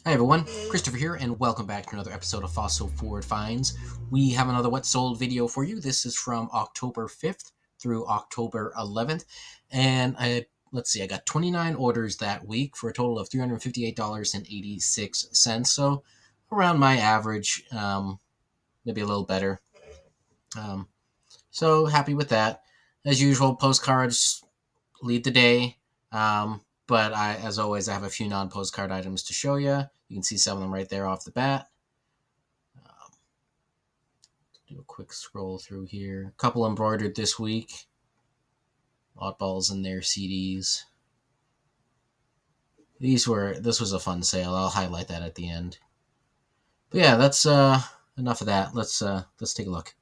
Hi everyone, Christopher here, and welcome back to another episode of Fossil Forward Finds. We have another What Sold video for you. This is from October 5th through October 11th, and I got 29 orders that week for a total of $358.86, so around my average, maybe a little better. Um, so happy with that. As usual, postcards lead the day. But as always, I have a few non-postcard items to show you. You can see some of them right there off the bat. Do a quick scroll through here. A couple embroidered this week. Oddballs and their CDs. This was a fun sale. I'll highlight that at the end. But yeah, that's enough of that. Let's take a look.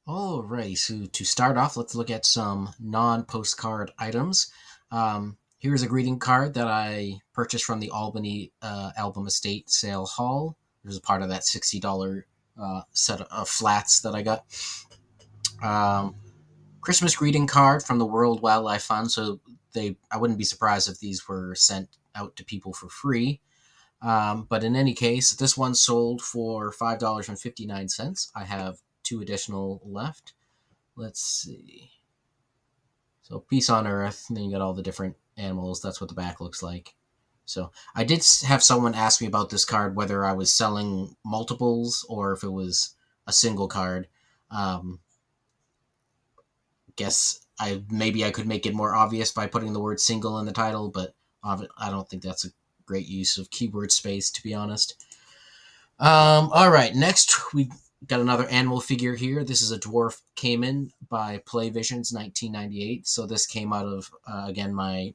Alrighty, so to start off, let's look at some non-postcard items. Here's a greeting card that I purchased from the Albany Album Estate Sale Haul. It was a part of that $60 set of flats that I got. Christmas greeting card from the World Wildlife Fund. So I wouldn't be surprised if these were sent out to people for free. But in any case, this one sold for $5.59. I have two additional left. Let's see. So Peace on Earth, and then you got all the different animals. That's what the back looks like. So I did have someone ask me about this card, whether I was selling multiples or if it was a single card. Guess maybe I could make it more obvious by putting the word single in the title, but I don't think that's a great use of keyword space, to be honest. All right, next we got another animal figure here. This is a dwarf Cayman by Playvisions 1998. So this came out of, again, my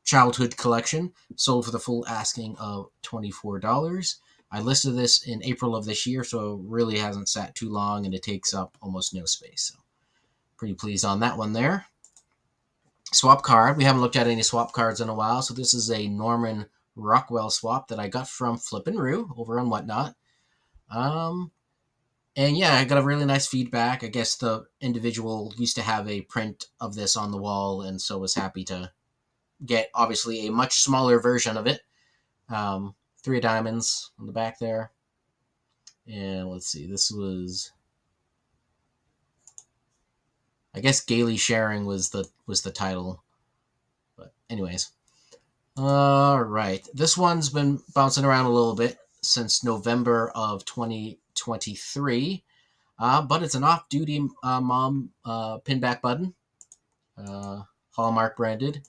childhood collection. Sold for the full asking of $24. I listed this in April of this year, so it really hasn't sat too long, and it takes up almost no space. So pretty pleased on that one there. Swap card. We haven't looked at any swap cards in a while, so this is a Norman Rockwell swap that I got from Flippin' Roo over on Whatnot. And yeah, I got a really nice feedback. I guess the individual used to have a print of this on the wall, and so was happy to get, obviously, a much smaller version of it. 3 diamonds on the back there. And let's see, this was, I guess, Gaily Sharing was the title. But anyways. All right. This one's been bouncing around a little bit since November of 2023. But it's an off-duty mom pinback button, Hallmark branded,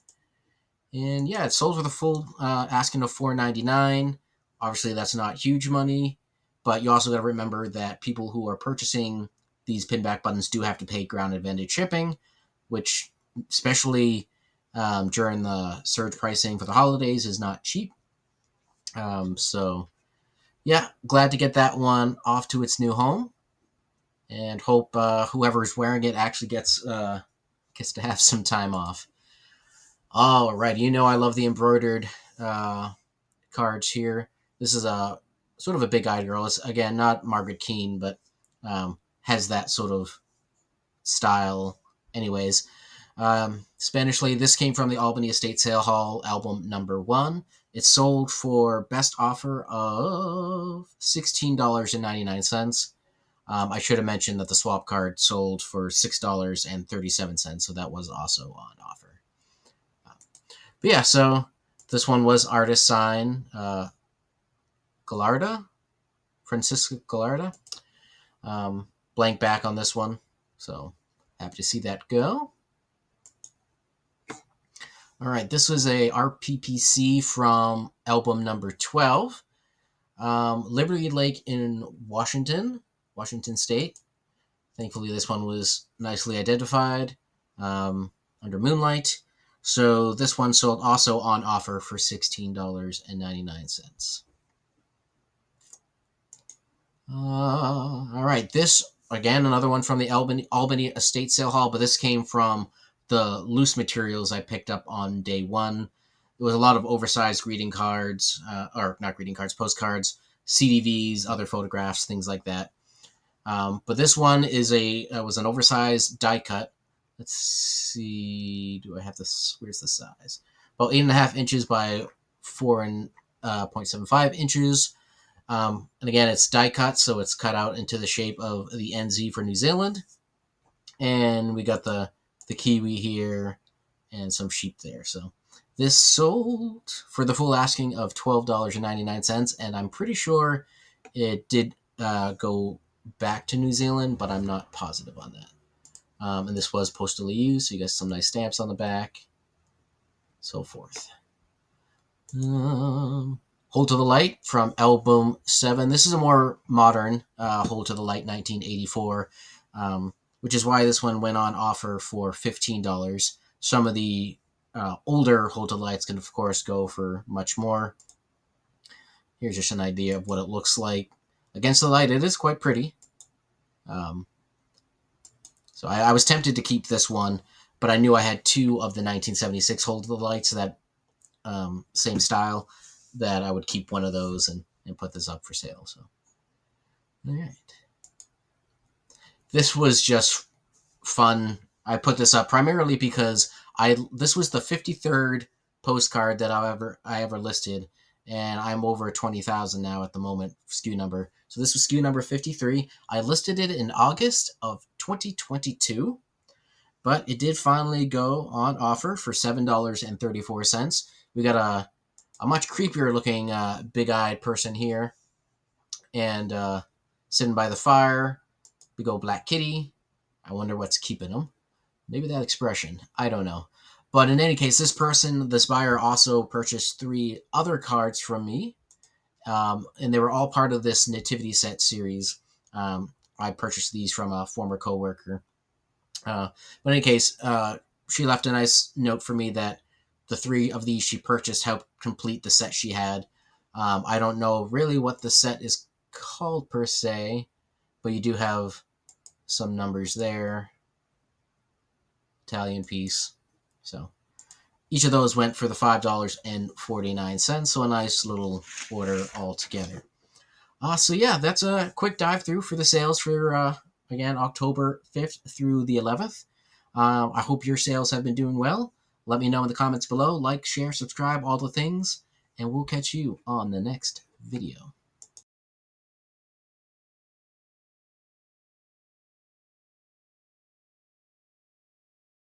and yeah, it sold for the full asking of $4.99. Obviously, that's not huge money, but you also got to remember that people who are purchasing these pinback buttons do have to pay ground advantage shipping, which, especially during the surge pricing for the holidays, is not cheap. So yeah, glad to get that one off to its new home, and hope whoever's wearing it actually gets to have some time off. All right, I love the embroidered cards here. This is a sort of a big eyed girl. It's, again, not Margaret Keane, but has that sort of style. Anyways, Spanishly, this came from the Albany Estate Sale Hall album number 1. It sold for best offer of $16.99. I should have mentioned that the swap card sold for $6.37, so that was also on offer. But yeah, so this one was artist sign Gallarda, Francisco Gallarda. Blank back on this one, so happy to see that go. All right, this was a RPPC from album number 12. Liberty Lake in Washington State. Thankfully, this one was nicely identified under Moonlight. So this one sold also on offer for $16.99. All right, this, again, another one from the Albany Estate Sale Hall, but this came from the loose materials I picked up on day one. It was a lot of oversized greeting cards, or not greeting cards, postcards, CDVs, other photographs, things like that. But this one was an oversized die cut. let's see, do I have this? Where's the size? About 8.5 inches by 4.75 inches. And again, it's die cut, so it's cut out into the shape of the NZ for New Zealand. And we got the kiwi here and some sheep there. So this sold for the full asking of $12.99, and I'm pretty sure it did go back to New Zealand, but I'm not positive on that. And this was postally used, so you got some nice stamps on the back, so forth. Hold to the Light from Album 7. This is a more modern Hold to the Light 1984, which is why this one went on offer for $15. Some of the older Hold to the Lights can, of course, go for much more. Here's just an idea of what it looks like. Against the light, it is quite pretty. So I was tempted to keep this one, but I knew I had two of the 1976 Hold to the Lights, that same style, that I would keep one of those and put this up for sale. So, all right. This was just fun. I put this up primarily because this was the 53rd postcard that I ever listed, and I'm over 20,000 now at the moment, SKU number. So this was SKU number 53. I listed it in August of 2022, but it did finally go on offer for $7.34. We got a much creepier looking big-eyed person here, and sitting by the fire, big old black kitty. I wonder what's keeping him. Maybe that expression. I don't know. But in any case, this buyer also purchased 3 other cards from me, and they were all part of this nativity set series. I purchased these from a former coworker. But in any case, she left a nice note for me that the 3 of these she purchased helped complete the set she had. I don't know really what the set is called per se, but you do have some numbers there. Italian piece. So each of those went for the $5.49, so a nice little order altogether. So yeah, that's a quick dive through for the sales for, again, October 5th through the 11th. I hope your sales have been doing well. Let me know in the comments below. Like, share, subscribe, all the things, and we'll catch you on the next video.